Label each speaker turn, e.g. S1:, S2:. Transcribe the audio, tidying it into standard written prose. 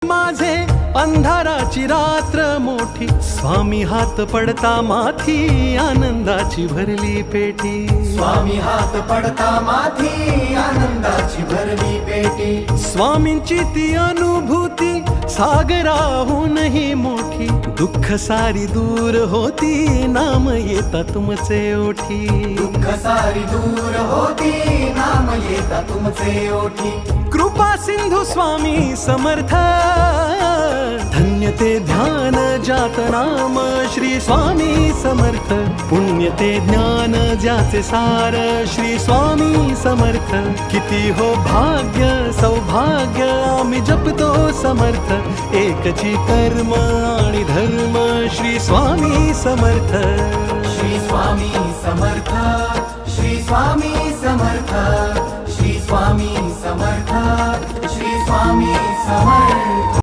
S1: माझे अंधाराची रात्र मोठी, स्वामी हात पडता माथी, आनंदाची भरली पेटी.
S2: स्वामी हात पडता माथी, आनंदाची भरली पेटी.
S1: स्वामींची ती अनुभूती सागराहूनही मोठी, दुःख सारी दूर होती, नाम येता तुमचे ओठी.
S2: दुःख सारी दूर होती, नाम येता तुमचे ओठी.
S1: कृपा सिंधू स्वामी समर्थ, धन्य ते ध्यान जात नाम श्री स्वामी समर्थ. पुण्य ते ज्ञान ज्याचे सार श्री स्वामी समर्थ. किती हो भाग्य सौभाग्य आम्ही जपतो समर्थ, एकची कर्म आणि धर्म श्री स्वामी समर्थ.
S2: श्री स्वामी समर्थ, श्री स्वामी समर्थ, श्री स्वामी समर्थ, श्री स्वामी समर्थ.